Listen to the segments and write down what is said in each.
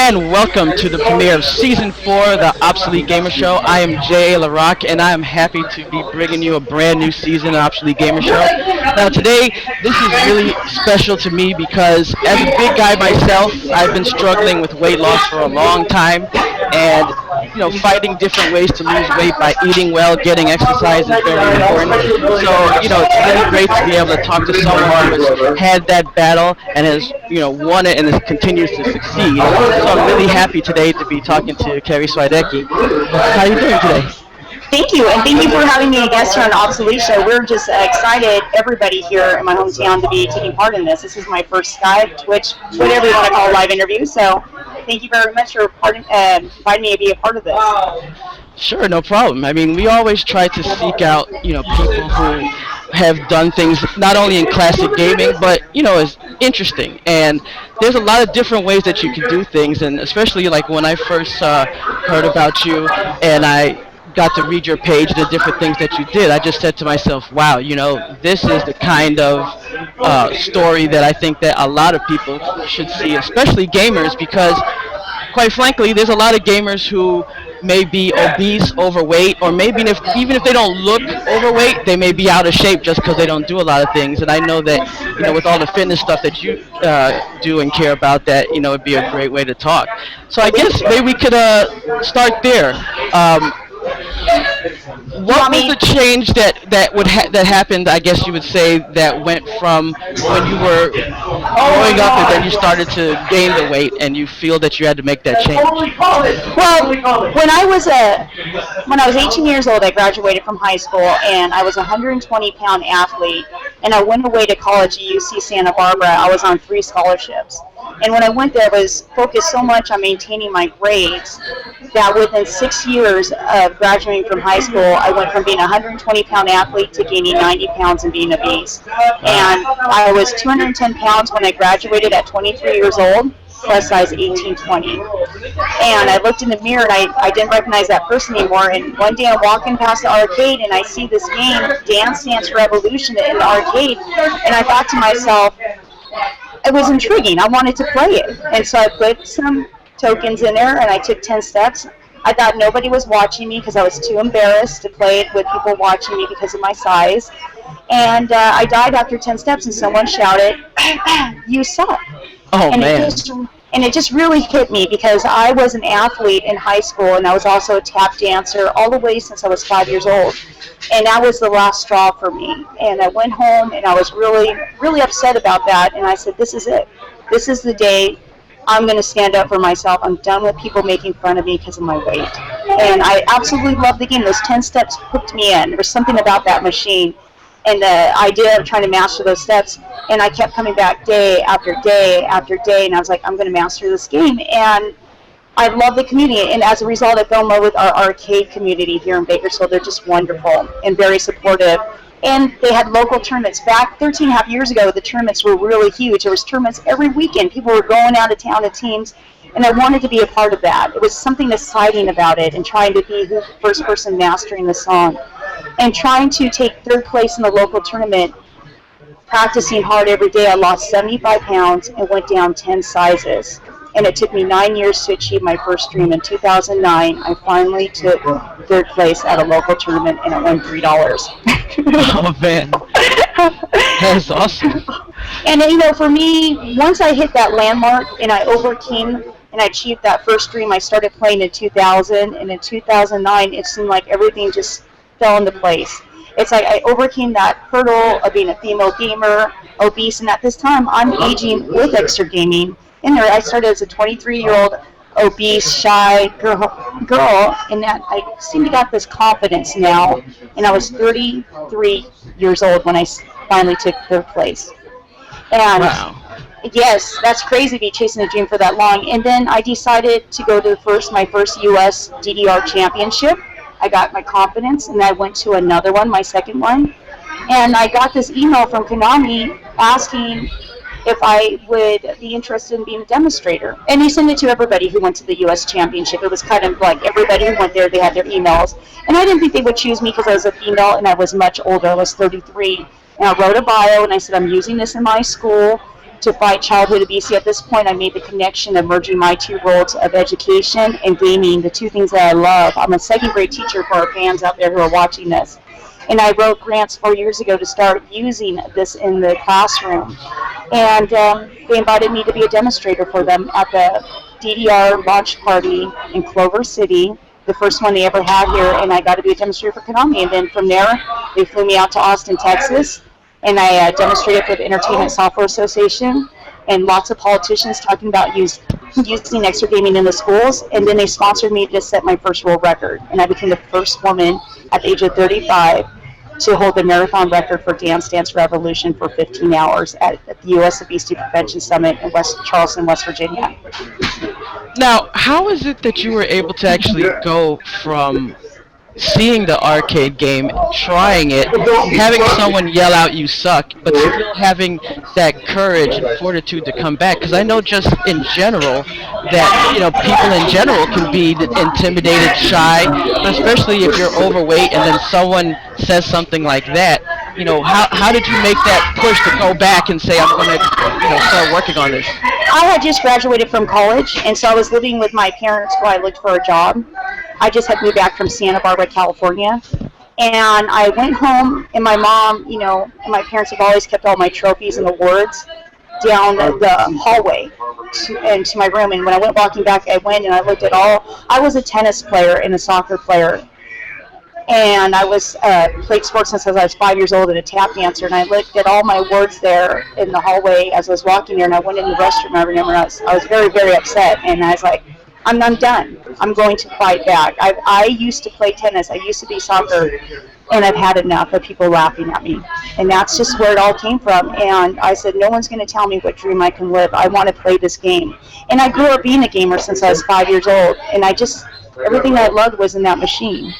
and welcome to the premiere of Season 4 of the Obsolete Gamer Show. I am J.A. LaRock, and I am happy to be bringing you a brand new season of Obsolete Gamer Show. Now today, this is really special to me because as a big guy myself, I've been struggling with weight loss for a long time, and fighting different ways to lose weight by eating well, getting exercise is very important. So, it's really great to be able to talk to someone who has had that battle and has, won it and continues to succeed. So I'm really happy today to be talking to Carrie Swidecki. How are you doing today? Thank you, and thank you for having me a guest here on the Obsolete Show. We're just excited, everybody here in my hometown, to be taking part in this. This is my first Skype, Twitch, whatever you want to call a live interview. So thank you very much for inviting me to be a part of this. Sure, no problem. I mean, we always try to seek out, people who have done things not only in classic gaming, but, is interesting. And there's a lot of different ways that you can do things, and especially like when I first heard about you and I got to read your page, the different things that you did, I just said to myself, wow, this is the kind of story that I think that a lot of people should see, especially gamers, because quite frankly, there's a lot of gamers who may be obese, overweight, or maybe even if they don't look overweight, they may be out of shape just because they don't do a lot of things. And I know that, with all the fitness stuff that you do and care about, that, it'd be a great way to talk. So I guess maybe we could start there. What was the change that happened, I guess you would say, that went from when you were growing up and then you started to gain the weight and you feel that you had to make that change? Well, when I was 18 years old, I graduated from high school, and I was a 120-pound athlete, and I went away to college at UC Santa Barbara. I was on 3 scholarships. And when I went there, I was focused so much on maintaining my grades that within 6 years of graduating from high school, I went from being a 120-pound athlete to gaining 90 pounds and being obese. And I was 210 pounds when I graduated at 23 years old, plus size 18-20. And I looked in the mirror, and I didn't recognize that person anymore. And one day I'm walking past the arcade, and I see this game, Dance Dance Revolution, in the arcade. And I thought to myself, it was intriguing. I wanted to play it. And so I put some tokens in there, and I took 10 steps. I thought nobody was watching me because I was too embarrassed to play it with people watching me because of my size. And I died after 10 steps, and someone shouted, "You suck." Oh, and man. It just really hit me because I was an athlete in high school, and I was also a tap dancer all the way since I was 5 years old. And that was the last straw for me. And I went home, and I was really, really upset about that. And I said, this is it. This is the day I'm going to stand up for myself. I'm done with people making fun of me because of my weight. And I absolutely loved the game. Those 10 steps hooked me in. There was something about that machine and the idea of trying to master those steps. And I kept coming back day after day after day. And I was like, I'm going to master this game. And I love the community, and as a result, I fell in love with our arcade community here in Bakersfield. They're just wonderful and very supportive. And they had local tournaments. Back 13 and a half years ago, the tournaments were really huge. There was tournaments every weekend. People were going out of town to teams, and I wanted to be a part of that. It was something exciting about it, and trying to be the first person mastering the song. And trying to take 3rd place in the local tournament, practicing hard every day. I lost 75 pounds and went down 10 sizes. And it took me 9 years to achieve my first dream. In 2009, I finally took 3rd place at a local tournament, and I won $3. Oh, man. That's awesome. And, for me, once I hit that landmark and I overcame and I achieved that first dream, I started playing in 2000. And in 2009, it seemed like everything just fell into place. It's like I overcame that hurdle of being a female gamer, obese, and at this time, I'm aging with extra gaming. In there, I started as a 23-year-old obese, shy girl, and that I seem to got this confidence now. And I was 33 years old when I finally took 3rd place. And wow. Yes, that's crazy to be chasing a dream for that long. And then I decided to go to my first U.S. DDR championship. I got my confidence, and I went to another one, my second one. And I got this email from Konami asking if I would be interested in being a demonstrator. And he sent it to everybody who went to the U.S. Championship. It was kind of like everybody who went there, they had their emails. And I didn't think they would choose me because I was a female and I was much older. I was 33. And I wrote a bio, and I said, I'm using this in my school. to fight childhood obesity. At this point, I made the connection of merging my two worlds of education and gaming, the two things that I love. I'm a second grade teacher for our fans out there who are watching this. And I wrote grants 4 years ago to start using this in the classroom. And they invited me to be a demonstrator for them at the DDR launch party in Clover City, the first one they ever had here, and I got to be a demonstrator for Konami. And then from there, they flew me out to Austin, Texas, and I demonstrated for the Entertainment Software Association, and lots of politicians talking about using extra gaming in the schools. And then they sponsored me to set my first world record, and I became the first woman at the age of 35 to hold the marathon record for Dance Dance Revolution for 15 hours at the U.S. Obesity Prevention Summit in Charleston, West Virginia. Now, how is it that you were able to actually go from seeing the arcade game, trying it, having someone yell out you suck, but still having that courage and fortitude to come back? Because I know just in general that, you know, people in general can be intimidated, shy, but especially if you're overweight and then someone says something like that. You know, how did you make that push to go back and say, I'm going to, you know, start working on this? I had just graduated from college, and so I was living with my parents while I looked for a job. I just had moved back from Santa Barbara, California, and I went home, and my mom, you know, and my parents have always kept all my trophies and awards down the hallway to my room. And when I went walking back, I went and I looked at I was a tennis player and a soccer player, and I was played sports since I was 5 years old and a tap dancer, and I looked at all my awards there in the hallway as I was walking there, and I went in the restroom. I remember I was very, very upset, and I was like, I'm done. I'm going to fight back. I used to play tennis. I used to be soccer, and I've had enough of people laughing at me. And that's just where it all came from. And I said, no one's going to tell me what dream I can live. I want to play this game. And I grew up being a gamer since I was 5 years old. And everything I loved was in that machine.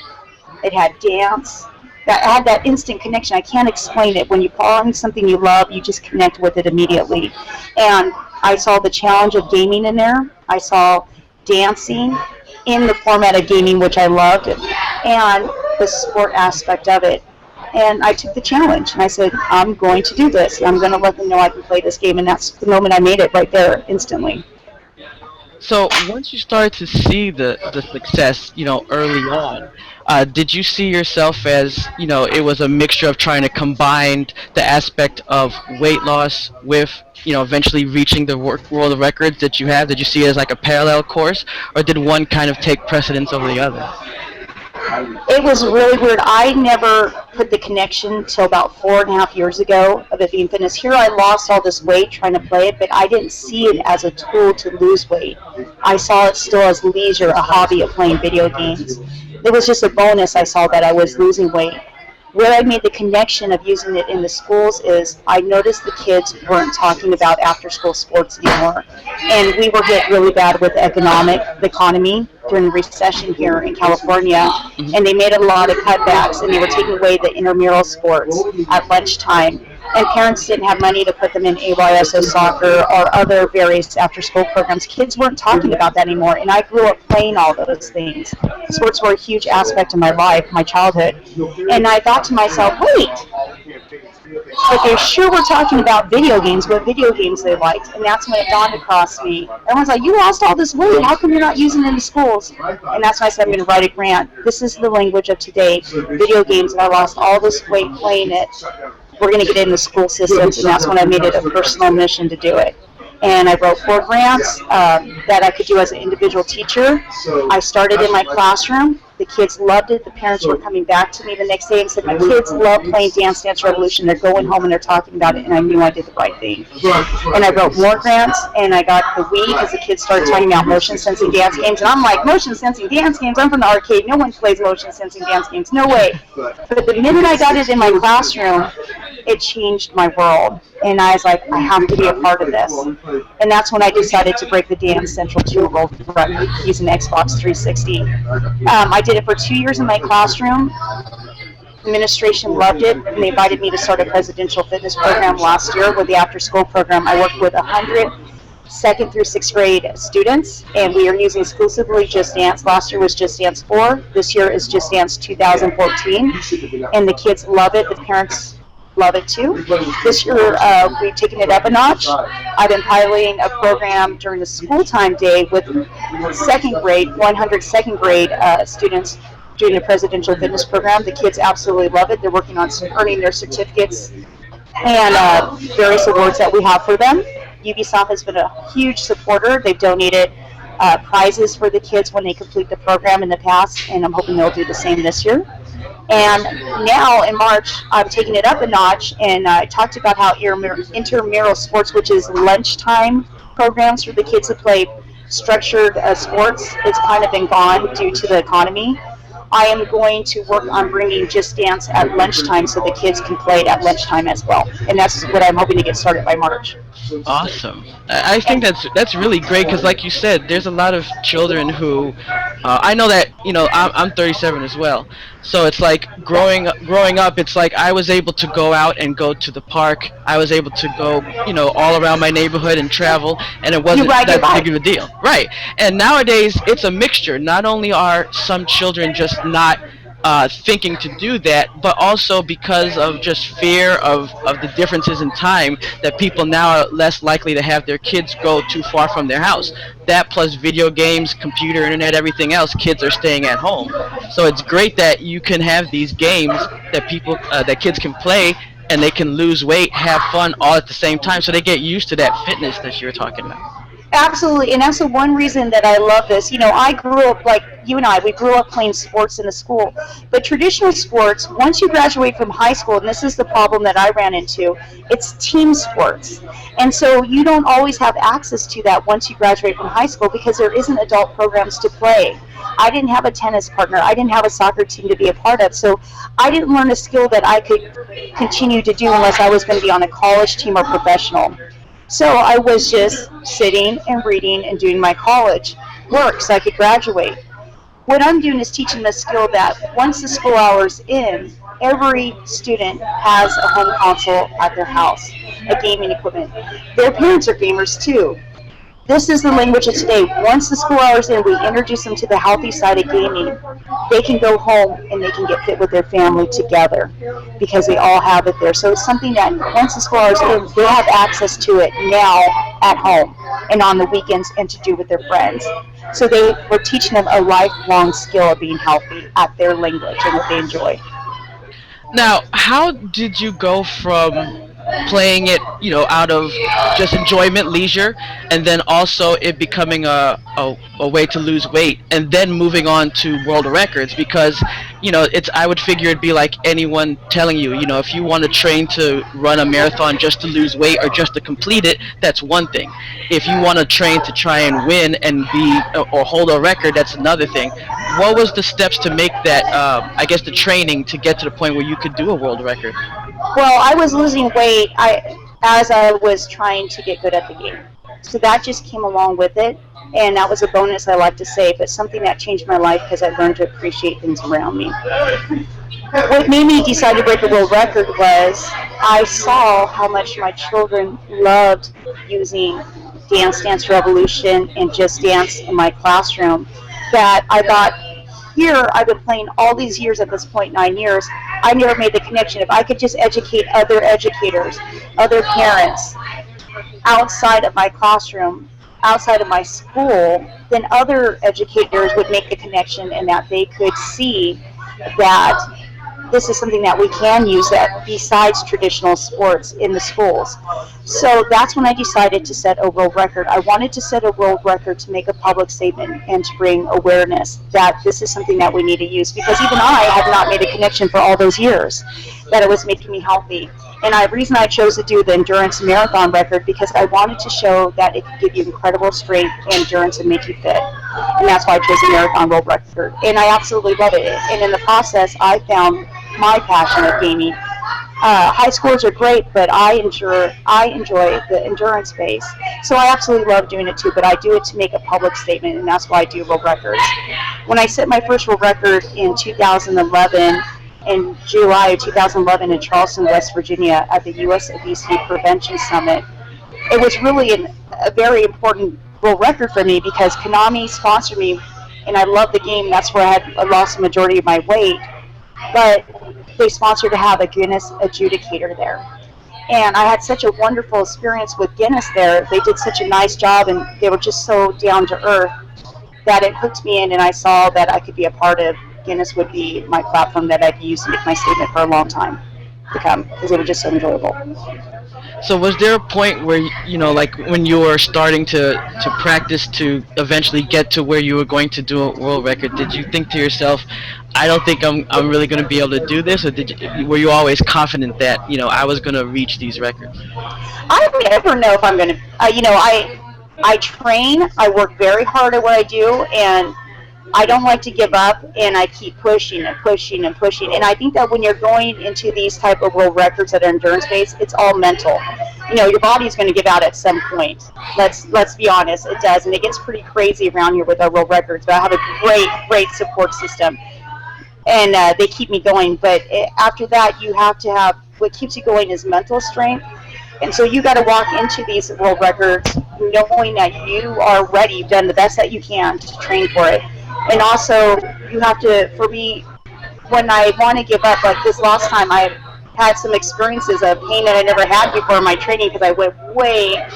It had dance. That had that instant connection. I can't explain it. When you find something you love, you just connect with it immediately. And I saw the challenge of gaming in there. I saw dancing in the format of gaming, which I loved, and the sport aspect of it. And I took the challenge, and I said, I'm going to do this. I'm going to let them know I can play this game, and that's the moment I made it right there, instantly. So once you started to see the success, you know, early on, did you see yourself as, you know, it was a mixture of trying to combine the aspect of weight loss with, you know, eventually reaching the world of records that you have? Did you see it as like a parallel course, or did one kind of take precedence over the other? It was really weird. I never put the connection till about 4.5 years ago of it being fitness. Here I lost all this weight trying to play it, but I didn't see it as a tool to lose weight. I saw it still as leisure, a hobby of playing video games. It was just a bonus I saw that I was losing weight. Where I made the connection of using it in the schools is I noticed the kids weren't talking about after-school sports anymore. And we were hit really bad with the economy during the recession here in California. And they made a lot of cutbacks, and they were taking away the intramural sports at lunchtime. And parents didn't have money to put them in AYSO soccer or other various after-school programs. Kids weren't talking about that anymore, and I grew up playing all those things. Sports were a huge aspect of my life, my childhood. And I thought to myself, wait, but they sure were talking about video games, what video games they liked. And that's when it dawned across me. Everyone's like, you lost all this weight. How come you're not using it in the schools? And that's why I said I'm going to write a grant. This is the language of today. Video games, and I lost all this weight playing it. We're going to get it in the school systems, and that's when I made it a personal mission to do it. And I wrote 4 grants that I could do as an individual teacher. I started in my classroom. The kids loved it. The parents were coming back to me the next day and said, my kids love playing Dance Dance Revolution. They're going home and they're talking about it, and I knew I did the right thing. And I wrote more grants, and I got the Wii because the kids started talking about motion sensing dance games. And I'm like, motion sensing dance games? I'm from the arcade. No one plays motion sensing dance games. No way. But the minute I got it in my classroom, it changed my world. And I was like, I have to be a part of this. And that's when I decided to break the Dance Central 2 world record using Xbox 360. I did it for 2 years in my classroom. Administration loved it, and they invited me to start a presidential fitness program last year with the after-school program. I worked with 100 second through 6th grade students, and we are using exclusively Just Dance. Last year was Just Dance 4. This year is Just Dance 2014, and the kids love it. The parents love it too. This year, we've taken it up a notch. I've been piloting a program during the school time day with second grade, 100 second grade students doing a presidential fitness program. The kids absolutely love it. They're working on earning their certificates and various awards that we have for them. Ubisoft has been a huge supporter. They've donated prizes for the kids when they complete the program in the past, and I'm hoping they'll do the same this year. And now in March, I'm taking it up a notch, and I talked about how intramural sports, which is lunchtime programs for the kids to play structured sports, it's kind of been gone due to the economy. I am going to work on bringing Just Dance at lunchtime so the kids can play it at lunchtime as well. And that's what I'm hoping to get started by March. Awesome. I think that's really great because, like you said, there's a lot of children who I know that I'm 37 as well. So it's like growing up. It's like I was able to go out and go to the park. I was able to go all around my neighborhood and travel, and it wasn't that big of a deal, right? And nowadays it's a mixture. Not only are some children just not thinking to do that, but also because of just fear of the differences in time, that people now are less likely to have their kids go too far from their house. That plus video games, computer, internet, everything else, kids are staying at home. So it's great that you can have these games that kids can play, and they can lose weight, have fun all at the same time, so they get used to that fitness that you were talking about. Absolutely, and that's the one reason that I love this. I grew up, like you and I, we grew up playing sports in the school. But traditional sports, once you graduate from high school, and this is the problem that I ran into, it's team sports. And so you don't always have access to that once you graduate from high school because there isn't adult programs to play. I didn't have a tennis partner. I didn't have a soccer team to be a part of. So I didn't learn a skill that I could continue to do unless I was going to be on a college team or professional. So I was just sitting and reading and doing my college work so I could graduate. What I'm doing is teaching them a skill that once the school hour's in, every student has a home console at their house, a gaming equipment. Their parents are gamers too. This is the language of today. Once the school hour's in, we introduce them to the healthy side of gaming. They can go home and they can get fit with their family together because they all have it there. So it's something that once the school hour's in, they'll have access to it now at home and on the weekends and to do with their friends. So we're teaching them a lifelong skill of being healthy at their language and what they enjoy. Now, how did you go from playing it, out of just enjoyment, leisure, and then also it becoming a way to lose weight, and then moving on to world records? Because I would figure it'd be like anyone telling you, if you want to train to run a marathon just to lose weight or just to complete it, that's one thing. If you want to train to try and win and or hold a record, that's another thing. What was the steps to make that, the training to get to the point where you could do a world record? Well, I was losing weight as I was trying to get good at the game. So that just came along with it, and that was a bonus, I like to say, but something that changed my life because I learned to appreciate things around me. What made me decide to break a world record was I saw how much my children loved using Dance Revolution and Just Dance in my classroom, that I thought, here, I've been playing all these years at this point, 9 years. I never made the connection. If I could just educate other educators, other parents, outside of my classroom, outside of my school, then other educators would make the connection and that they could see that this is something that we can use that besides traditional sports in the schools. So that's when I decided to set a world record. I wanted to set a world record to make a public statement and to bring awareness that this is something that we need to use, because even I had not made a connection for all those years that it was making me healthy. And the reason I chose to do the endurance marathon record because I wanted to show that it could give you incredible strength and endurance and make you fit. And that's why I chose the marathon world record. And I absolutely love it. And in the process, I found my passion of gaming. High scores are great, but I enjoy the endurance base. So I absolutely love doing it too, but I do it to make a public statement, and that's why I do world records. When I set my first world record in 2011, in July of 2011 in Charleston, West Virginia, at the U.S. Obesity Prevention Summit, it was really a very important world record for me because Konami sponsored me, and I love the game. That's where I lost the majority of my weight. But they sponsored to have a Guinness adjudicator there. And I had such a wonderful experience with Guinness there. They did such a nice job, and they were just so down to earth that it hooked me in, and I saw that I could be a part of Guinness would be my platform that I'd use to make my statement for a long time to come, because it was just so enjoyable. So was there a point where, like when you were starting to practice to eventually get to where you were going to do a world record, did you think to yourself, I don't think I'm really going to be able to do this, or were you always confident that, I was going to reach these records? I never know if I'm going to, I train, I work very hard at what I do, and I don't like to give up, and I keep pushing and pushing and pushing. And I think that when you're going into these type of world records that are endurance-based, it's all mental. Your body's going to give out at some point. Let's be honest, it does, and it gets pretty crazy around here with our world records. But I have a great support system, and they keep me going. But after that, you have to have, what keeps you going is mental strength. And so you got to walk into these world records knowing that you are ready, you've done the best that you can to train for it. And also, you have to, for me, when I want to give up, like this last time, I had some experiences of pain that I never had before in my training, because I went way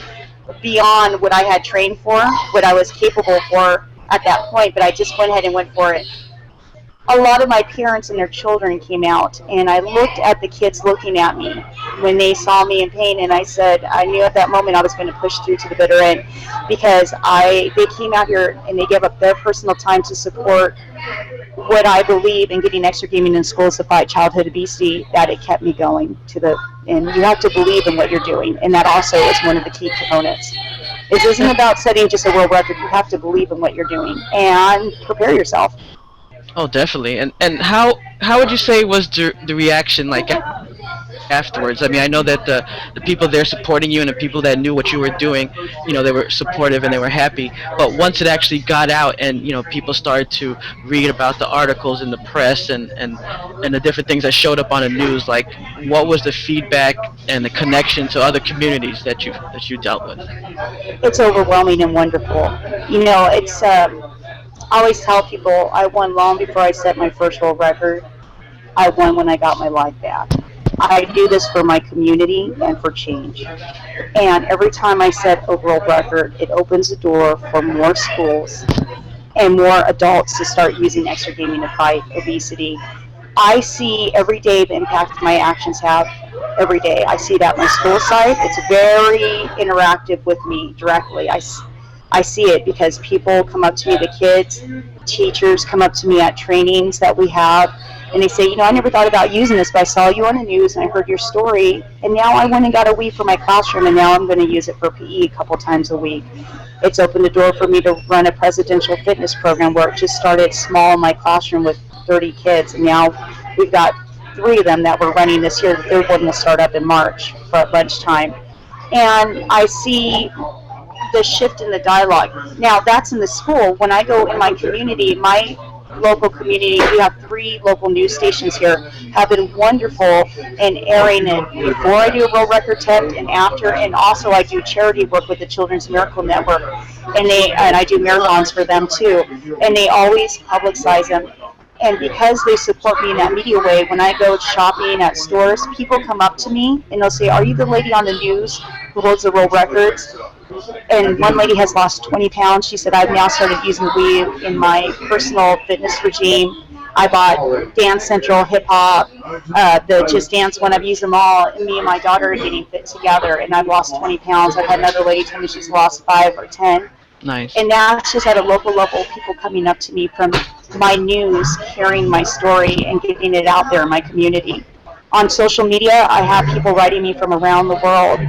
beyond what I had trained for, what I was capable for at that point, but I just went ahead and went for it. A lot of my parents and their children came out, and I looked at the kids looking at me when they saw me in pain, and I said, I knew at that moment I was going to push through to the bitter end, because they came out here and they gave up their personal time to support what I believe in getting extra gaming in schools to fight childhood obesity, that it kept me going and you have to believe in what you're doing, and that also is one of the key components. It isn't about setting just a world record, you have to believe in what you're doing and prepare yourself. Oh, definitely. And how would you say was the reaction like afterwards? I mean, I know that the people there supporting you and the people that knew what you were doing, they were supportive and they were happy. But once it actually got out and, people started to read about the articles in the press and the different things that showed up on the news, like what was the feedback and the connection to other communities that you dealt with? It's overwhelming and wonderful. It's I always tell people I won long before I set my first world record. I won when I got my life back. I do this for my community and for change. And every time I set a world record, it opens the door for more schools and more adults to start using extra gaming to fight obesity. I see every day the impact my actions have every day. I see it at my school site. It's very interactive with me directly. I see it because people come up to me, the kids, teachers come up to me at trainings that we have, and they say, I never thought about using this, but I saw you on the news and I heard your story, and now I went and got a Wii for my classroom, and now I'm going to use it for PE a couple times a week. It's opened the door for me to run a presidential fitness program where it just started small in my classroom with 30 kids, and now we've got 3 of them that we're running this year. The 3rd one will start up in March for at lunchtime. And I see the shift in the dialogue. Now, that's in the school. When I go in my community, my local community, we have 3 local news stations here, have been wonderful in airing it before I do a world record attempt and after, and also I do charity work with the Children's Miracle Network, and I do marathons for them too, and they always publicize them. And because they support me in that media way, when I go shopping at stores, people come up to me and they'll say, are you the lady on the news who holds the world records? And one lady has lost 20 pounds. She said, I've now started using weed in my personal fitness regime. I bought Dance Central, Hip Hop, the Just Dance one. I've used them all. And me and my daughter are getting fit together, and I've lost 20 pounds. I've had another lady tell me she's lost 5 or 10. Nice. And that's just at a local level, people coming up to me from my news, carrying my story and getting it out there in my community. On social media, I have people writing me from around the world,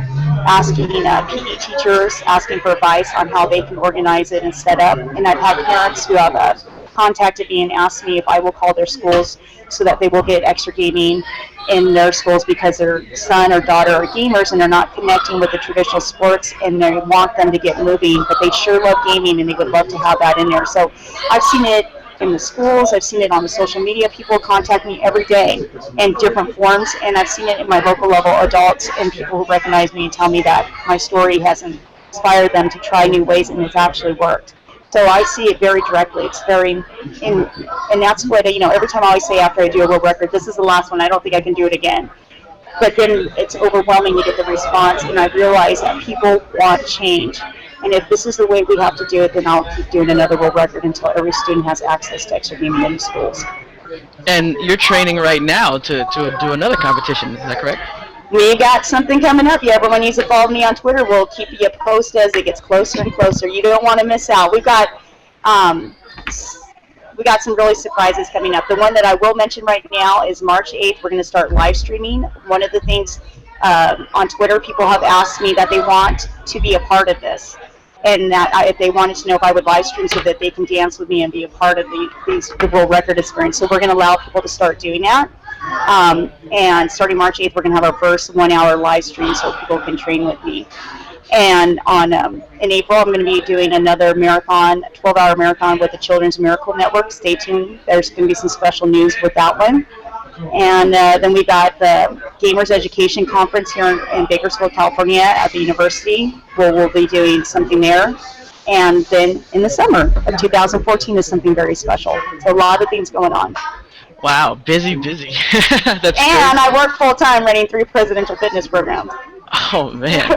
asking PE teachers, asking for advice on how they can organize it and set up. And I've had parents who have contacted me and asked me if I will call their schools so that they will get extra gaming in their schools because their son or daughter are gamers and they're not connecting with the traditional sports, and they want them to get moving, but they sure love gaming and they would love to have that in there. So I've seen it in the schools, I've seen it on the social media. People contact me every day in different forms, and I've seen it in my local level adults and people who recognize me and tell me that my story has inspired them to try new ways and it's actually worked. So I see it very directly. It's very, and that's what, every time I always say after I do a world record, this is the last one. I don't think I can do it again. But then it's overwhelming to get the response, and I realize that people want change. And if this is the way we have to do it, then I'll keep doing another world record until every student has access to extra gaming in the schools. And you're training right now to do another competition, is that correct? We got something coming up. Yeah, everyone needs to follow me on Twitter. We'll keep you posted as it gets closer and closer. You don't want to miss out. We got some really surprises coming up. The one that I will mention right now is March 8th. We're going to start live streaming. One of the things on Twitter, people have asked me that they want to be a part of this, and that if they wanted to know if I would live stream so that they can dance with me and be a part of the world record experience. So we're going to allow people to start doing that. And starting March 8th, we're going to have our first 1 hour live stream so people can train with me. And in April, I'm going to be doing another marathon, 12-hour marathon with the Children's Miracle Network. Stay tuned. There's going to be some special news with that one. And then we got the Gamers Education Conference here in Bakersfield, California at the university, where we'll be doing something there. And then in the summer of 2014 is something very special. So a lot of things going on. Wow, busy. That's and great. I work full-time running 3 presidential fitness programs. Oh, man.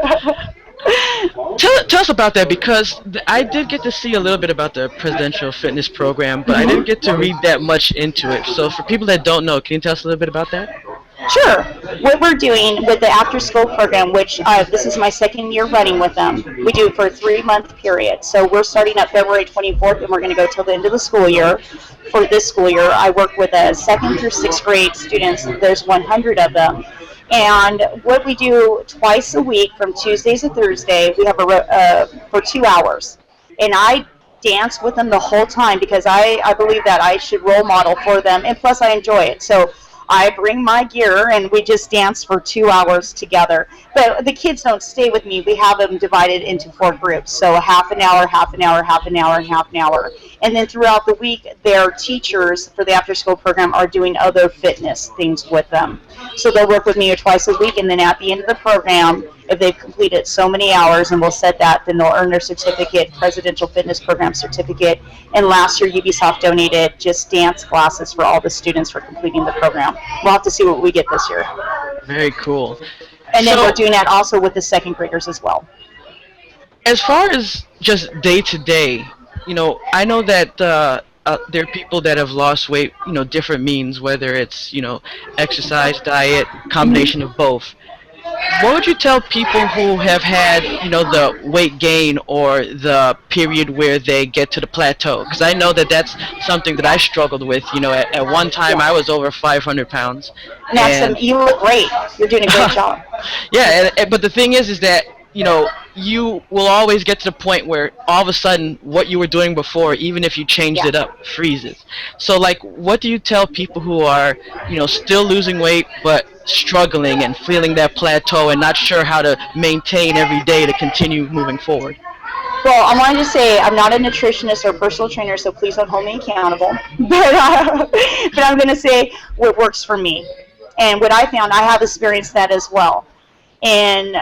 Tell us about that, because I did get to see a little bit about the presidential fitness program, but I didn't get to read that much into it. So for people that don't know, can you tell us a little bit about that? Sure. What we're doing with the after-school program, which this is my second year running with them, we do it for a 3-month period. So we're starting up February 24th, and we're going to go till the end of the school year. For this school year, I work with 2nd through 6th grade students. There's 100 of them. And what we do twice a week, from Tuesdays to Thursday, we have for 2 hours. And I dance with them the whole time because I believe that I should role model for them, and plus I enjoy it. So I bring my gear and we just dance for 2 hours together. But the kids don't stay with me. We have them divided into 4 groups. So half an hour, half an hour, half an hour, and half an hour. And then throughout the week, their teachers for the after-school program are doing other fitness things with them. So they'll work with me twice a week, and then at the end of the program, if they've completed so many hours, and we'll set that, then they'll earn their certificate, Presidential Fitness Program certificate. And last year, Ubisoft donated just dance classes for all the students for completing the program. We'll have to see what we get this year. Very cool. And then we're doing that also with the 2nd graders as well. As far as just day-to-day, I know that there are people that have lost weight, different means, whether it's, exercise, diet, combination of both. What would you tell people who have had, the weight gain or the period where they get to the plateau? Because I know that that's something that I struggled with. At one time I was over 500 pounds. And you look great. You're doing a great job. Yeah, but the thing is that, you will always get to the point where all of a sudden what you were doing before, even if you changed it up, freezes. So, what do you tell people who are, still losing weight but struggling and feeling that plateau and not sure how to maintain every day to continue moving forward? Well, I wanted to say I'm not a nutritionist or personal trainer, so please don't hold me accountable. But I'm going to say what works for me. And what I found, I have experienced that as well. And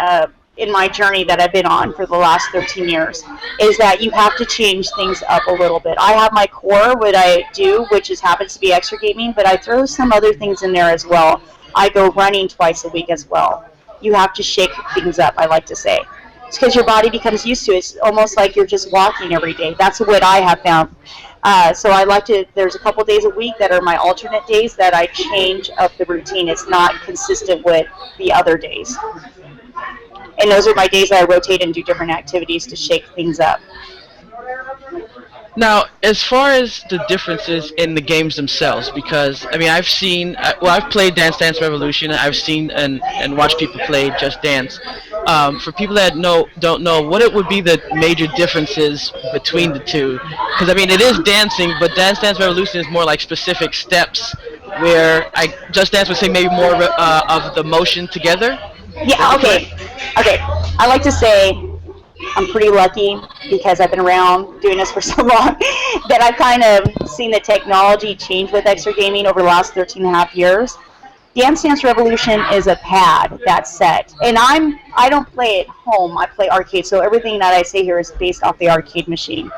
in my journey that I've been on for the last 13 years, is that you have to change things up a little bit. I have my core, what I do, which happens to be extra gaming, but I throw some other things in there as well. I go running twice a week as well. You have to shake things up, I like to say. It's because your body becomes used to it. It's almost like you're just walking every day. That's what I have found. So I like to, there's a couple days a week that are my alternate days that I change up the routine. It's not consistent with the other days. And those are my days that I rotate and do different activities to shake things up. Now, as far as the differences in the games themselves, because, I've seen, I've played Dance Dance Revolution, I've seen and watched people play Just Dance. For people that don't know, what it would be the major differences between the two? Because, it is dancing, but Dance Dance Revolution is more like specific steps, where Just Dance would say maybe more of the motion together. Yeah, okay. I like to say I'm pretty lucky because I've been around doing this for so long that I've kind of seen the technology change with extra gaming over the last 13 and a half years. Dance Dance Revolution is a pad that's set. And I don't play at home, I play arcade, so everything that I say here is based off the arcade machine.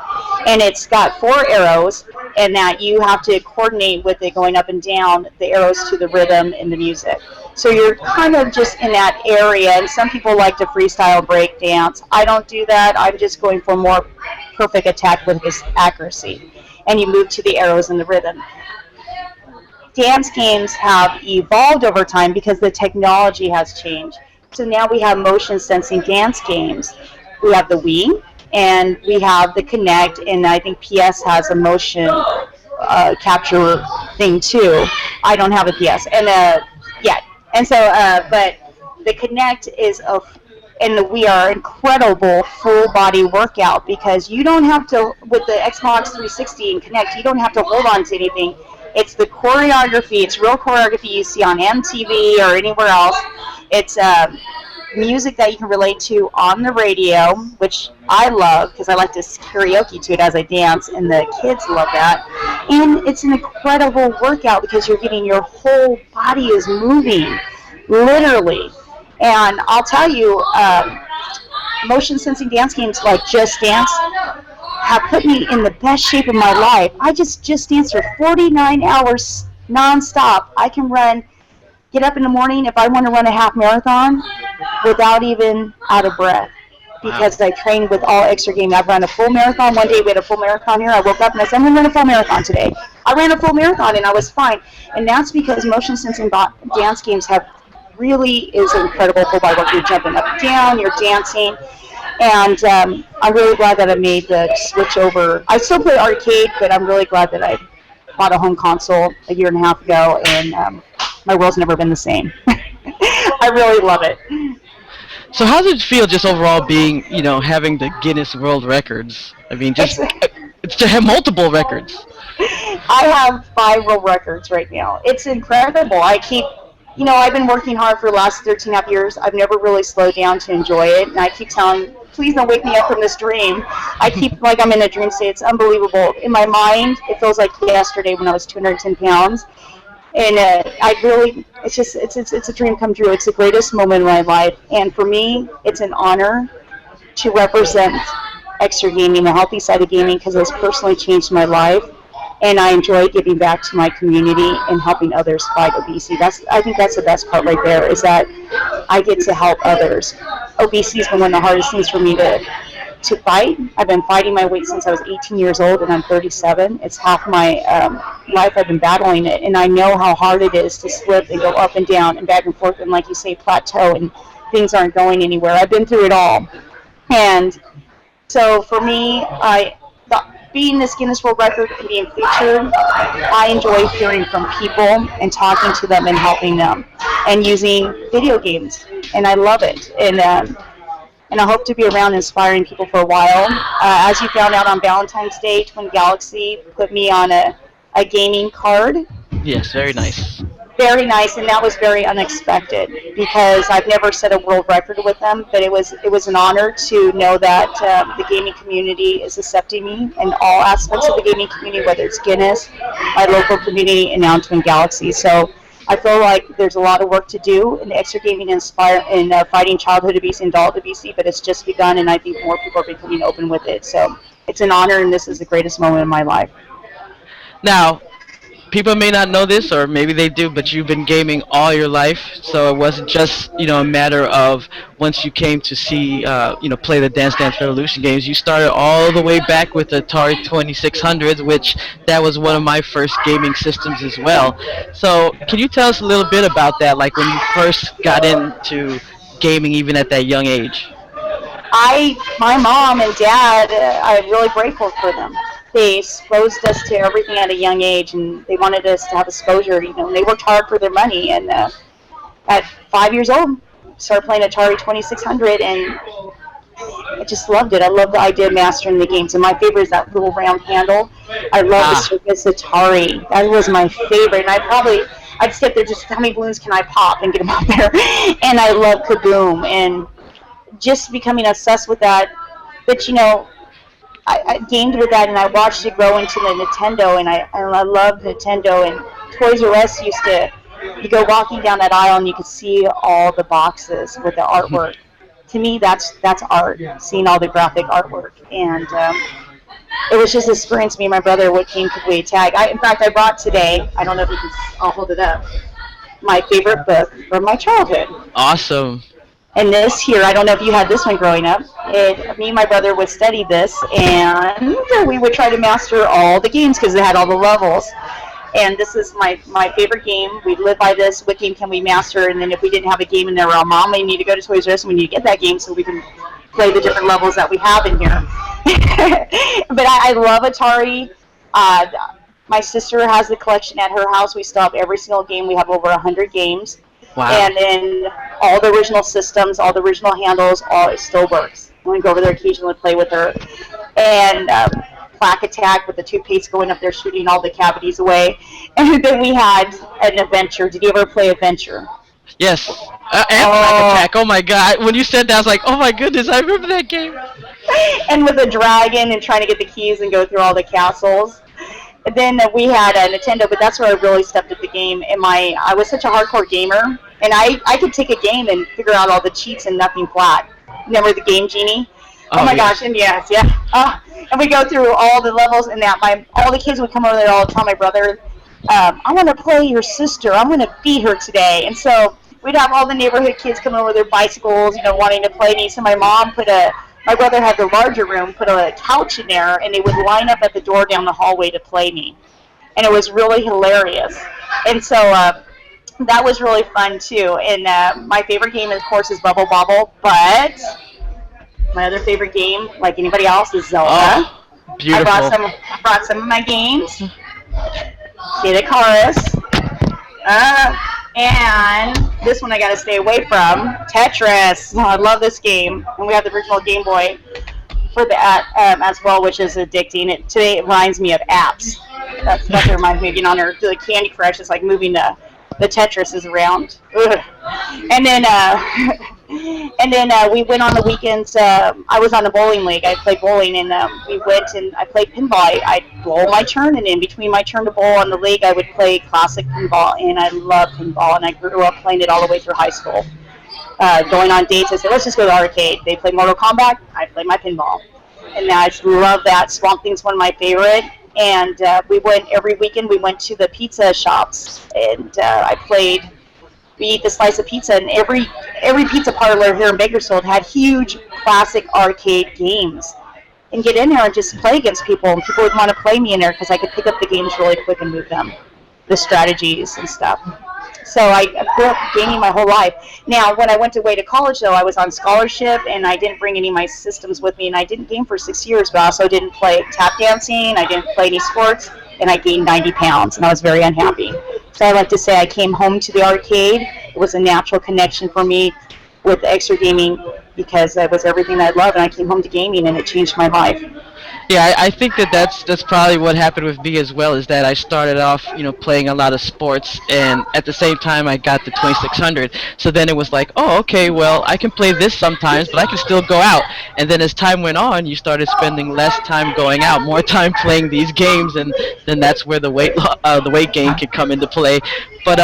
and it's got 4 arrows, and that you have to coordinate with it going up and down the arrows to the rhythm in the music. So you're kind of just in that area, and some people like to freestyle break dance. I don't do that. I'm just going for more perfect attack with this accuracy. And you move to the arrows and the rhythm. Dance games have evolved over time because the technology has changed. So now we have motion sensing dance games. We have the Wii, and we have the Kinect, and I think PS has a motion capture thing too. I don't have a PS and yet, and so but the Kinect is and the Wii are incredible full body workout because you don't have to with the Xbox 360 and Kinect. You don't have to hold on to anything. It's the choreography. It's real choreography you see on MTV or anywhere else. It's music that you can relate to on the radio, which I love because I like to karaoke to it as I dance, and the kids love that. And it's an incredible workout because you're getting your whole body is moving, literally. And I'll tell you, motion sensing dance games like Just Dance have put me in the best shape of my life. I just danced for 49 hours nonstop. I can get up in the morning if I want to run a half marathon without even out of breath because I train with all extra game. I've run a full marathon. One day we had a full marathon here. I woke up and I said, I'm going to run a full marathon today. I ran a full marathon and I was fine. And that's because motion sensing dance games really is incredible full body work. You're jumping up and down, you're dancing. And I'm really glad that I made the switch over. I still play arcade, but I'm really glad that I bought a home console a year and a half ago, and my world's never been the same. I really love it. So how does it feel just overall being, having the Guinness World Records? I mean, it's to have multiple records. I have 5 world records right now. It's incredible. I've been working hard for the last 13 and a half years. I've never really slowed down to enjoy it, and I keep telling, please don't wake me up from this dream. I keep like I'm in a dream state. It's unbelievable. In my mind, it feels like yesterday when I was 210 pounds. And it's a dream come true. It's the greatest moment in my life. And for me, it's an honor to represent extra gaming, the healthy side of gaming, because it's personally changed my life. And I enjoy giving back to my community and helping others fight obesity. I think that's the best part right there, is that I get to help others. Obesity has been one of the hardest things for me to fight. I've been fighting my weight since I was 18 years old, and I'm 37. It's half my life I've been battling it, and I know how hard it is to slip and go up and down and back and forth, and like you say, plateau, and things aren't going anywhere. I've been through it all. And so for me, being this Guinness World Record and being featured, I enjoy hearing from people and talking to them and helping them and using video games, and I love it. And I hope to be around inspiring people for a while. As you found out on Valentine's Day, Twin Galaxy put me on a gaming card. Yes, very nice. Very nice, and that was very unexpected because I've never set a world record with them, but it was an honor to know that the gaming community is accepting me in all aspects of the gaming community, whether it's Guinness, my local community, and now Twin Galaxy. So I feel like there's a lot of work to do in extra gaming and fighting childhood obesity and adult obesity, but it's just begun, and I think more people are becoming open with it. So it's an honor, and this is the greatest moment in my life. Now, people may not know this, or maybe they do, but you've been gaming all your life, so it wasn't just a matter of once you came to see play the Dance Dance Revolution games. You started all the way back with the Atari 2600s, which that was one of my first gaming systems as well. So can you tell us a little bit about that, like when you first got into gaming, even at that young age? My mom and dad, I'm really grateful for them. They exposed us to everything at a young age, and they wanted us to have exposure. They worked hard for their money, and at 5 years old, started playing Atari 2600, and I just loved it. I love the idea of mastering the games, and my favorite is that little round handle. I love the Circus Atari. That was my favorite, and I'd sit there just, how many balloons can I pop and get them out there? And I love Kaboom, and just becoming obsessed with that. But I gamed with that, and I watched it grow into the Nintendo, and I love Nintendo. And Toys R Us you go walking down that aisle, and you could see all the boxes with the artwork. To me, that's art, seeing all the graphic artwork. And it was just an experience. Me and my brother would came to play tag. In fact, I brought today. I don't know if you can. I'll hold it up. My favorite book from my childhood. Awesome. And this here, I don't know if you had this one growing up. Me and my brother would study this, and we would try to master all the games because it had all the levels. And this is my favorite game. We live by this. What game can we master? And then if we didn't have a game in there, well, Mom, we need to go to Toys R Us and we need to get that game so we can play the different levels that we have in here. But I love Atari. My sister has the collection at her house. We still have every single game. We have over 100 games. Wow. And then all the original systems, all the original handles, it still works. I'm going to go over there occasionally and play with her. And Plaque Attack with the toothpaste going up there shooting all the cavities away. And then we had an Adventure. Did you ever play Adventure? Yes. And Plaque Attack. Oh my God. When you said that, I was like, oh my goodness, I remember that game. And with a dragon and trying to get the keys and go through all the castles. And then we had a Nintendo, but that's where I really stepped up the game. And I was such a hardcore gamer, and I could take a game and figure out all the cheats and nothing flat. Remember the Game Genie? Oh my gosh, and yes, yeah. And we go through all the levels, and all the kids would come over there all the time. My brother, I want to play your sister. I'm going to beat her today. And so we'd have all the neighborhood kids come over with their bicycles, wanting to play me. So my mom my brother had the larger room, put a couch in there, and they would line up at the door down the hallway to play me. And it was really hilarious. And so that was really fun, too. And my favorite game, of course, is Bubble Bobble. But my other favorite game, like anybody else, is Zelda. Oh, beautiful. I brought some of my games. Kid Icarus. And this one I got to stay away from, Tetris. I love this game. And we have the original Game Boy for that as well, which is addicting. Today it reminds me of apps. That's what it reminds me of, on there, the Candy Crush. It's like moving the Tetris is around. Ugh. And then we went on the weekends. I was on the bowling league. I played bowling, and we went and I played pinball. I'd roll my turn, and in between my turn to bowl on the league, I would play classic pinball, and I love pinball, and I grew up playing it all the way through high school. Going on dates, I said, let's just go to the arcade. They play Mortal Kombat, I play my pinball. And I just love that. Swamp Thing's one of my favorite. And we went every weekend. We went to the pizza shops, and we eat the slice of pizza, and every pizza parlor here in Bakersfield had huge classic arcade games. And get in there and just play against people, and people would want to play me in there because I could pick up the games really quick and move them, the strategies and stuff. So I grew up gaming my whole life. Now, when I went away to college, though, I was on scholarship, and I didn't bring any of my systems with me, and I didn't game for 6 years, but I also didn't play tap dancing, I didn't play any sports, and I gained 90 pounds, and I was very unhappy. So I like to say I came home to the arcade. It was a natural connection for me with extra gaming because it was everything I loved, and I came home to gaming, and it changed my life. Yeah, I think that's probably what happened with me as well, is that I started off, playing a lot of sports, and at the same time I got the 2600. So then it was like, oh, okay, well, I can play this sometimes, but I can still go out. And then as time went on, you started spending less time going out, more time playing these games, and then that's where the weight gain could come into play. But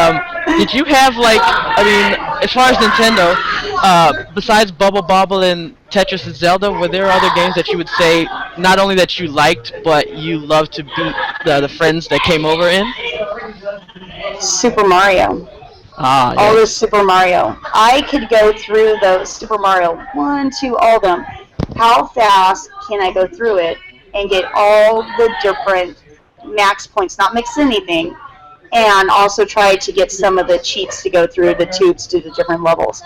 did you have, as far as Nintendo, besides Bubble Bobble and Tetris and Zelda, were there other games that you would say not only that you liked, but you loved to beat the friends that came over in? Super Mario. Ah, yes. All those Super Mario. I could go through those Super Mario, 1, 2, all of them. How fast can I go through it and get all the different max points, not mix anything, and also try to get some of the cheats to go through the tubes to the different levels.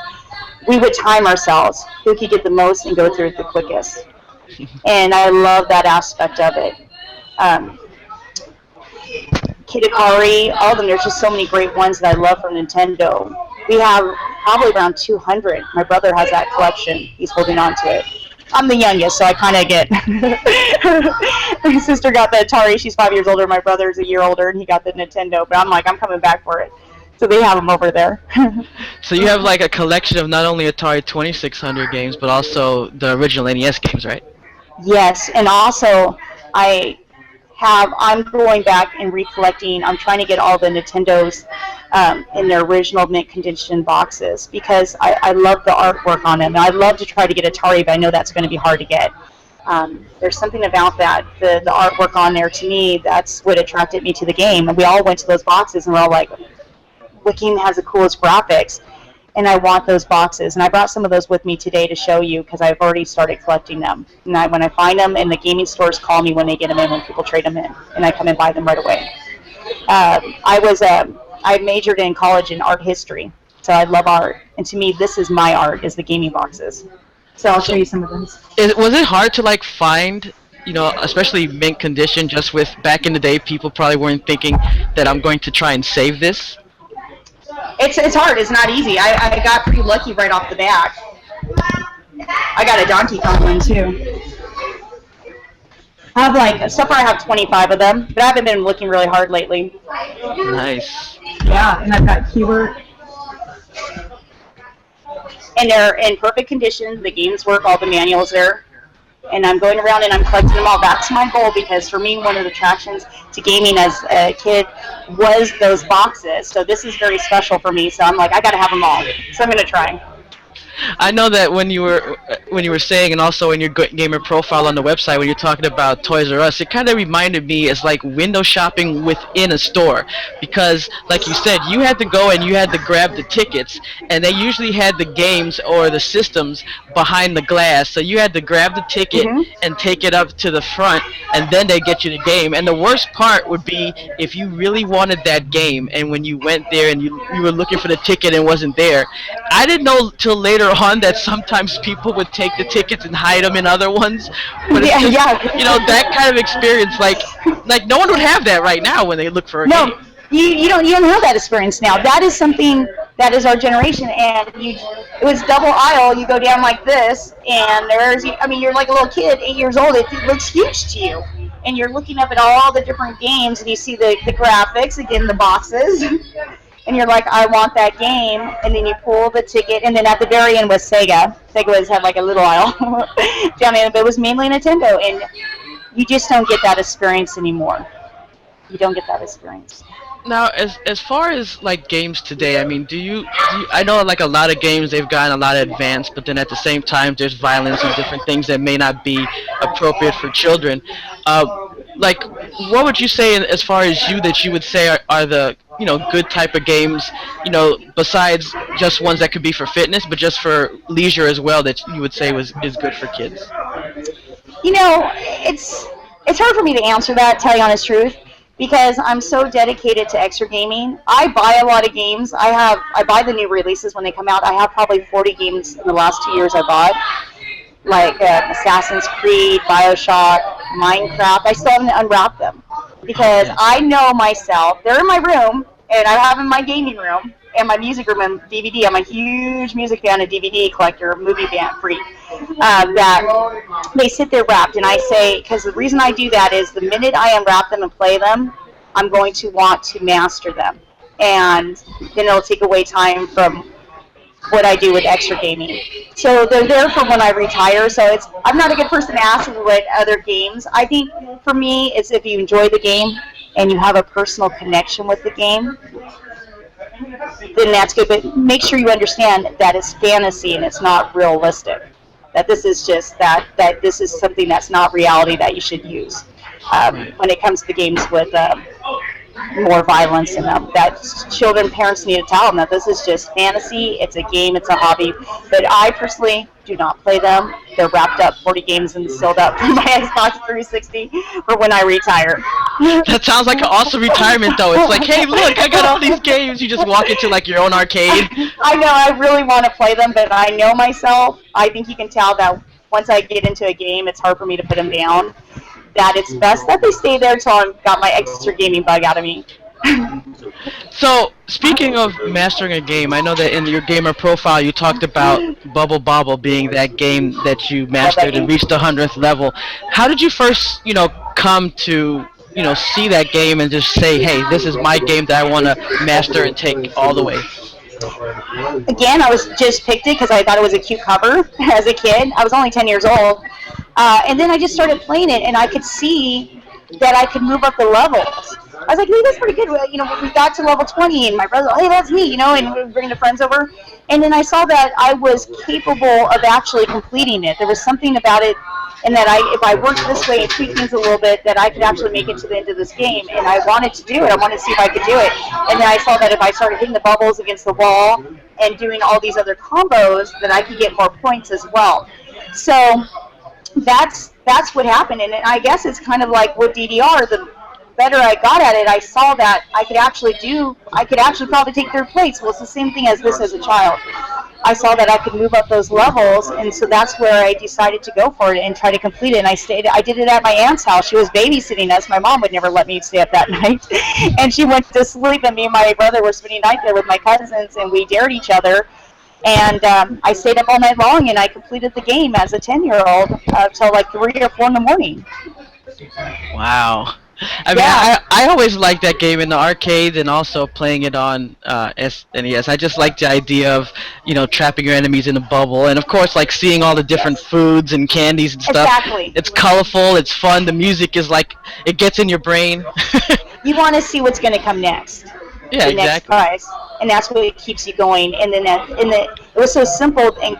We would time ourselves, who could get the most and go through it the quickest. And I love that aspect of it. Kid Icarus, all of them, there's just so many great ones that I love from Nintendo. We have probably around 200. My brother has that collection. He's holding on to it. I'm the youngest, so I kind of get... My sister got the Atari. She's 5 years older. My brother's a year older, and he got the Nintendo. But I'm coming back for it. So they have them over there. So you have a collection of not only Atari 2600 games, but also the original NES games, right? Yes, and also I'm going back and recollecting. I'm trying to get all the Nintendos in their original mint condition boxes because I love the artwork on them. And I love to try to get Atari, but I know that's going to be hard to get. There's something about that, the artwork on there to me, that's what attracted me to the game. And we all went to those boxes and we're all like, what game has the coolest graphics? And I want those boxes. And I brought some of those with me today to show you because I've already started collecting them. And when I find them, and the gaming stores call me when they get them in, when people trade them in, and I come and buy them right away. I majored in college in art history, so I love art. And to me, this is my art, is the gaming boxes. So I'll show you some of those. Was it hard to like find, especially mint condition? Just with back in the day, people probably weren't thinking that I'm going to try and save this. It's hard. It's not easy. I got pretty lucky right off the bat. I got a Donkey Kong one too. I have so far I have 25 of them, but I haven't been looking really hard lately. Nice. Yeah, and I've got Keyword. And they're in perfect condition. The games work, all the manuals there. And I'm going around and I'm collecting them all. That's my goal, because for me, one of the attractions to gaming as a kid was those boxes. So this is very special for me. So I'm like, I got to have them all. So I'm going to try. I know that when you were saying, and also in your gamer profile on the website, when you're talking about Toys R Us, it kind of reminded me it's like window shopping within a store, because like you said, you had to go and you had to grab the tickets, and they usually had the games or the systems behind the glass, so you had to grab the ticket and take it up to the front, and then they get you the game. And the worst part would be if you really wanted that game, and when you went there and you were looking for the ticket and it wasn't there. I didn't know till later on that sometimes people would take the tickets and hide them in other ones, but it's just, that kind of experience, like no one would have that right now when they look for a game. You don't have that experience now. That is something that is our generation, and it was double aisle. You go down like this, and you're like a little kid, 8 years old. It looks huge to you, and you're looking up at all the different games, and you see the graphics, again, the boxes. And you're like, I want that game, and then you pull the ticket, and then at the very end was Sega. Sega had like a little aisle down there, but it was mainly Nintendo, and you just don't get that experience anymore. You don't get that experience. Now, as far as like games today, I mean, I know like a lot of games, they've gotten a lot advanced, but then at the same time there's violence and different things that may not be appropriate for children. Like, what would you say as far as that you would say are the good type of games, besides just ones that could be for fitness, but just for leisure as well, that you would say is good for kids? It's hard for me to answer that, tell you honest truth, because I'm so dedicated to extra gaming. I buy a lot of games. I buy the new releases when they come out. I have probably 40 games in the last 2 years I bought, like Assassin's Creed, BioShock, Minecraft. I still haven't unwrapped them because I know myself. They're in my room, and I have them in my gaming room and my music room and DVD. I'm a huge music fan and DVD collector, movie fan freak. That they sit there wrapped, and I say, because the reason I do that is the minute I unwrap them and play them, I'm going to want to master them, and then it'll take away time from what I do with extra gaming. So they're there for when I retire. So I'm not a good person to ask what other games. I think for me, it's if you enjoy the game and you have a personal connection with the game, then that's good. But make sure you understand that it's fantasy and it's not realistic. That this is just that this is something that's not reality that you should use when it comes to games with more violence in them. That parents need to tell them that this is just fantasy. It's a game. It's a hobby. But I personally do not play them. They're wrapped up, 40 games, and sealed up for my Xbox 360 for when I retire. That sounds like an awesome retirement, though. It's like, hey, look, I got all these games. You just walk into like your own arcade. I know. I really want to play them, but I know myself. I think you can tell that once I get into a game, it's hard for me to put them down. That it's best that they stay there until I've got my extra gaming bug out of me. So, speaking of mastering a game, I know that in your gamer profile you talked about Bubble Bobble being that game that you mastered and reached the 100th level. How did you first, come to, see that game and just say, hey, this is my game that I want to master and take all the way? Again, I just picked it because I thought it was a cute cover as a kid. I was only 10 years old. And then I just started playing it, and I could see that I could move up the levels. I was like, hey, that's pretty good. Well, we got to level 20, and my brother, hey, that's me, and we were bringing the friends over. And then I saw that I was capable of actually completing it. There was something about it and that if I worked this way and tweaked things a little bit, that I could actually make it to the end of this game. And I wanted to do it. I wanted to see if I could do it. And then I saw that if I started hitting the bubbles against the wall and doing all these other combos, that I could get more points as well. So that's what happened. And I guess it's kind of like with DDR, the better I got at it, I saw that I could actually probably take third place. Well, it's the same thing as this as a child. I saw that I could move up those levels, and so that's where I decided to go for it and try to complete it. And I did it at my aunt's house. She was babysitting us. My mom would never let me stay up that night. And she went to sleep, and me and my brother were spending the night there with my cousins, and we dared each other. And I stayed up all night long, and I completed the game as a 10-year-old till like 3 or 4 in the morning. Wow. I mean, I always liked that game in the arcade and also playing it on SNES. I just like the idea of, trapping your enemies in a bubble. And, of course, like seeing all the different foods and candies and stuff. Exactly. It's colorful. It's fun. The music is like, it gets in your brain. You want to see what's going to come next. Yeah, the next prize. And that's what keeps you going. And then it was so simple and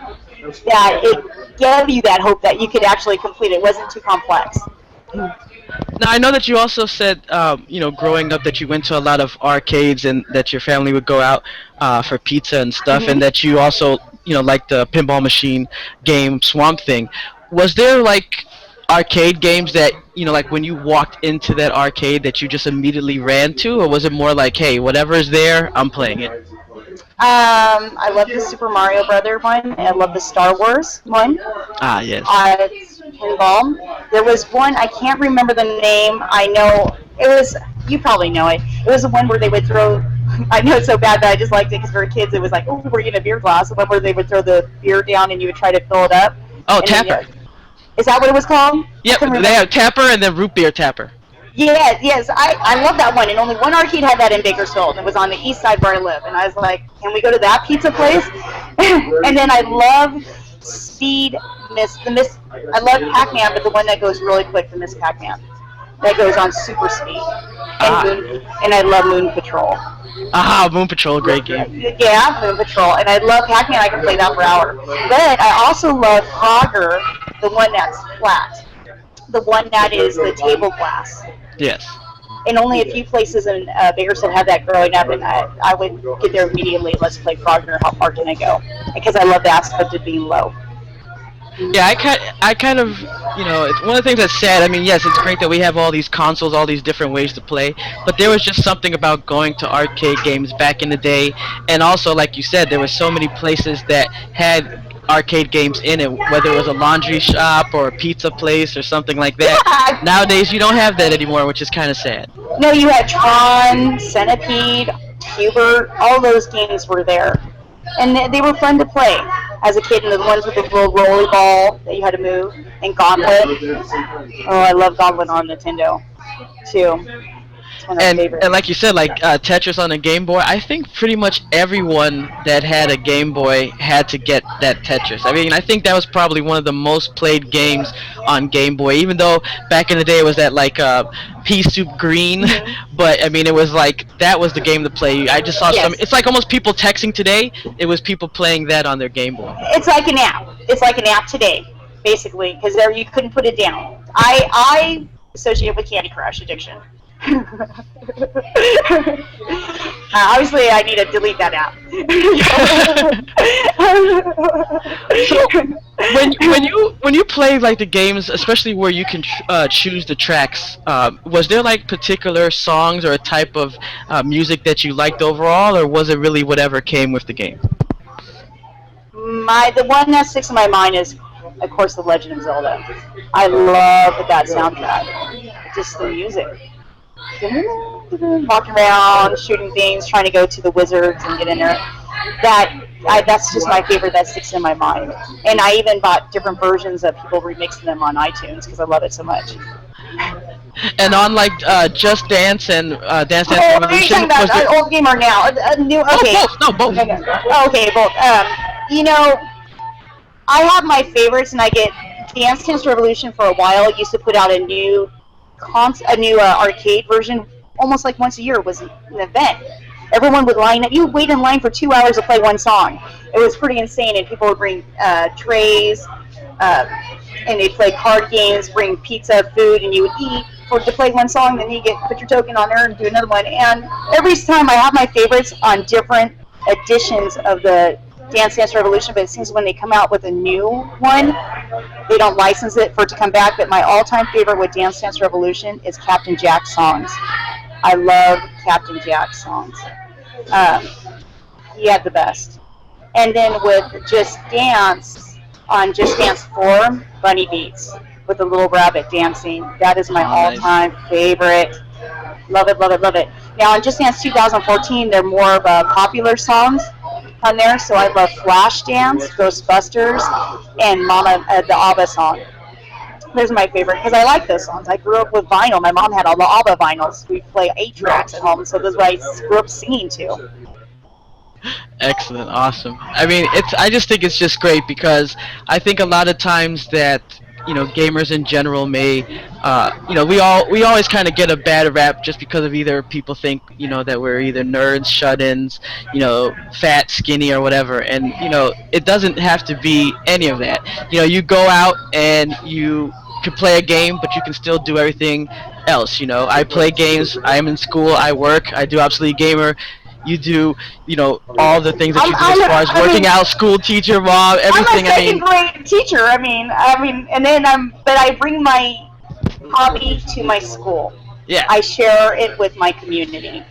that it gave you that hope that you could actually complete it. It wasn't too complex. Now, I know that you also said, growing up that you went to a lot of arcades and that your family would go out for pizza and stuff, and that you also, liked the pinball machine game Swamp Thing. Was there, like, arcade games that, like when you walked into that arcade that you just immediately ran to, or was it more like, hey, whatever is there, I'm playing it? I love the Super Mario Brother one, and I love the Star Wars one. Ah, yes. Pinball. There was one, I can't remember the name. I know it was, you probably know it. It was the one where they would throw, I know it's so bad, but I just liked it because for kids it was like, oh, we're getting a beer glass. The one where they would throw the beer down and you would try to fill it up. Oh, Tapper. Is that what it was called? Yep, they have Tapper and then Root Beer Tapper. Yeah, yes, I love that one, and only one arcade had that in Bakersfield, and it was on the east side where I live, and I was like, can we go to that pizza place? And then I love I love Pac-Man, but the one that goes really quick, the Miss Pac-Man, that goes on super speed, and I love Moon Patrol. Ah, Moon Patrol, great game. Yeah, Moon Patrol, and I love Pac-Man, I can play that for hours. But I also love Frogger, the one that's flat, the one that is the table glass. Yes. And only a few places in Bakersfield had that growing up, and I would get there immediately. Let's play Frogger. How far can I go? Because I love the aspect of being low. Yeah, I kind of, it's one of the things that's sad. I mean, yes, it's great that we have all these consoles, all these different ways to play, but there was just something about going to arcade games back in the day, and also, like you said, there were so many places that had arcade games in it, whether it was a laundry shop or a pizza place or something like that. Yeah. Nowadays, you don't have that anymore, which is kind of sad. No, you had Tron, Centipede, Hubert, all those games were there. And they were fun to play as a kid, and the ones with the little rolly ball that you had to move, and Gauntlet. Oh, I love Gauntlet on Nintendo, too. And like you said, like Tetris on a Game Boy, I think pretty much everyone that had a Game Boy had to get that Tetris. I mean, I think that was probably one of the most played games on Game Boy, even though back in the day it was that like pea soup green, but I mean it was like, that was the game to play. I just saw it's like almost people texting today, it was people playing that on their Game Boy. It's like an app. It's like an app today, basically, because there you couldn't put it down. I associate it with Candy Crush addiction. Obviously, I need to delete that app. So, when you play like the games, especially where you can choose the tracks, was there like particular songs or a type of music that you liked overall, or was it really whatever came with the game? The one that sticks in my mind is, of course, The Legend of Zelda. I love that soundtrack. Just the music. Walking around, shooting things, trying to go to the wizards and get in there. That's just my favorite that sticks in my mind. And I even bought different versions of people remixing them on iTunes because I love it so much. And on like Just Dance and Dance Dance Revolution. Are you talking about an old game or now? New? Okay. Both. Okay, both. I have my favorites, and I get Dance Dance Revolution for a while. It used to put out a new arcade version almost like once a year. It was an event. Everyone would line up. You would wait in line for 2 hours to play one song. It was pretty insane, and people would bring trays uh, and they play card games, bring pizza, food, and you would eat for to play one song, then you get put your token on there and do another one. And every time I have my favorites on different editions of the Dance Dance Revolution, but it seems when they come out with a new one, they don't license it for it to come back. But my all-time favorite with Dance Dance Revolution is Captain Jack's songs. I love Captain Jack's songs. Um, he had the best. And then with Just Dance, on Just Dance 4, Bunny Beats with the little rabbit dancing. That is my all-time favorite. Love it, love it, love it. Now on Just Dance 2014, they're more of popular songs on there. So I love Flash Dance, Ghostbusters, and Mama, the ABBA song. Those are my favorite because I like those songs. I grew up with vinyl. My mom had all the ABBA vinyls. We play 8 tracks at home, so those are what I grew up singing to. Excellent, awesome. I mean, I just think it's just great because I think a lot of times that gamers in general may we always kind of get a bad rap just because of either people think that we're either nerds, shut-ins, fat, skinny, or whatever, and it doesn't have to be any of that. You go out and you can play a game, but you can still do everything else. I play games, I am in school, I work, I do Obsolete Gamer. You do, all the things that you do as far as working out, school, teacher, mom, everything. I'm a second grade teacher. I mean, and then but I bring my hobby to my school. Yeah. I share it with my community,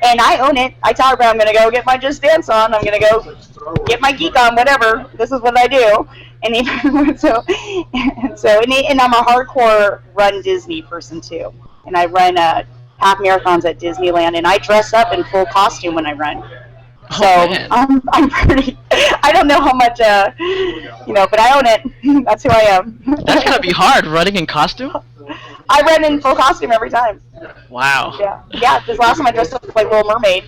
and I own it. I tell everybody I'm going to go get my Just Dance on. I'm going to go get my geek on. Whatever. This is what I do. And even, and I'm a hardcore run Disney person too, and I run half marathons at Disneyland, and I dress up in full costume when I run. So I'm pretty. I don't know how much, but I own it. That's who I am. That's gotta be hard, running in costume. I run in full costume every time. Wow. Yeah. This last time I dressed up like Little Mermaid.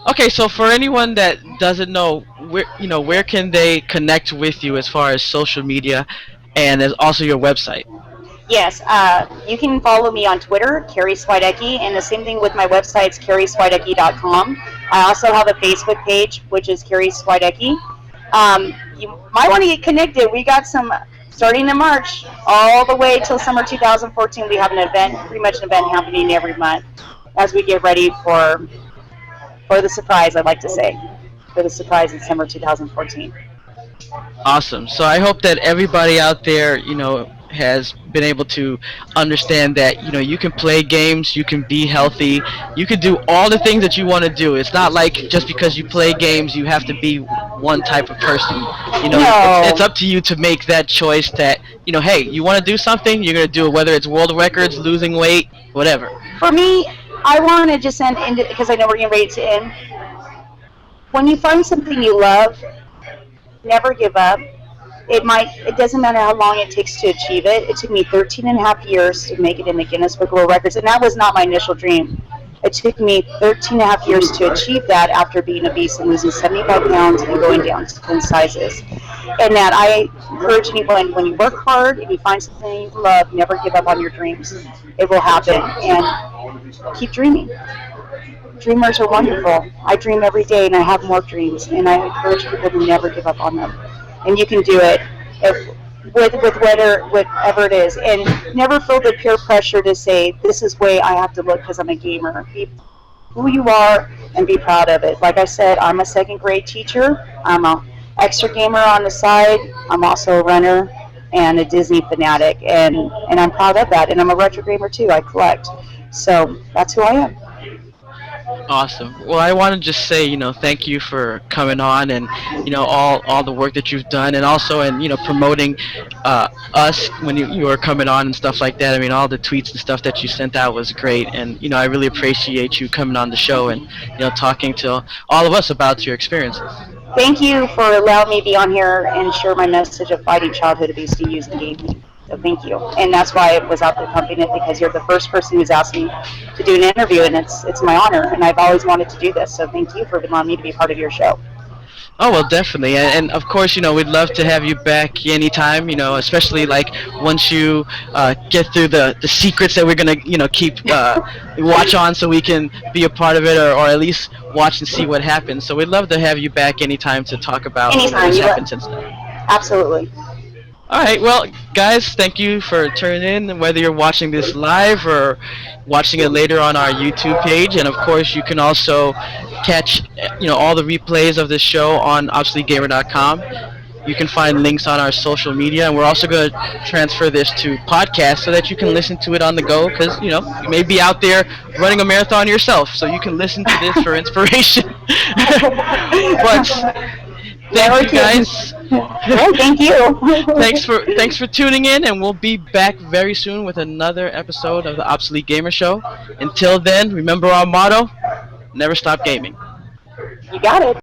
Okay, so for anyone that doesn't know, where can they connect with you as far as social media, and there's also your website? Yes, you can follow me on Twitter, Carrie Swidecki, and the same thing with my website's CarrieSwidecki.com. I also have a Facebook page, which is Carrie Swidecki. You might want to get connected. We got some, starting in March, all the way till summer 2014, we have an event, pretty much an event happening every month as we get ready for the surprise, I'd like to say, for the surprise in summer 2014. Awesome. So I hope that everybody out there, has been able to understand that you can play games, you can be healthy, you can do all the things that you want to do. It's not like just because you play games you have to be one type of person. No. It's up to you to make that choice that hey, you want to do something, you're going to do it, whether it's world records, losing weight, whatever. For me, I want to just end it because I know we're getting ready to end. When you find something you love, never give up. It doesn't matter how long it takes to achieve it. It took me 13 and a half years to make it in the Guinness Book of World Records, and that was not my initial dream. It took me 13 and a half years to achieve that after being obese and losing 75 pounds and going down 10 sizes. And that I encourage anyone, when you work hard and you find something you love, never give up on your dreams. It will happen, and keep dreaming. Dreamers are wonderful. I dream every day, and I have more dreams, and I encourage people to never give up on them. And you can do it with whatever it is, and never feel the peer pressure to say this is the way I have to look because I'm a gamer. Be who you are and be proud of it. Like I said, I'm a second grade teacher. I'm an extra gamer on the side. I'm also a runner and a Disney fanatic, and I'm proud of that. And I'm a retro gamer too. I collect. So that's who I am. Awesome. Well, I want to just say, thank you for coming on, and all the work that you've done, and also in promoting us when you were coming on and stuff like that. I mean, all the tweets and stuff that you sent out was great, and I really appreciate you coming on the show and talking to all of us about your experiences. Thank you for allowing me to be on here and share my message of fighting childhood abuse and youth and gaming. So thank you. And that's why I was out there pumping it, because you're the first person who's asked me to do an interview, and it's my honor. And I've always wanted to do this. So thank you for allowing me to be part of your show. Oh, well, definitely. And of course, we'd love to have you back anytime, especially like once you get through the secrets that we're going to, keep watch on, so we can be a part of it, or at least watch and see what happens. So we'd love to have you back anytime to talk about what's happened since then. Absolutely. All right, well, guys, thank you for tuning in. Whether you're watching this live or watching it later on our YouTube page, and of course, you can also catch all the replays of this show on ObsoleteGamer.com. You can find links on our social media, and we're also going to transfer this to podcast so that you can listen to it on the go. Because you may be out there running a marathon yourself, so you can listen to this for inspiration. But thank you guys. Well, thank you. Thanks for tuning in, and we'll be back very soon with another episode of the Obsolete Gamer Show. Until then, remember our motto: never stop gaming. You got it.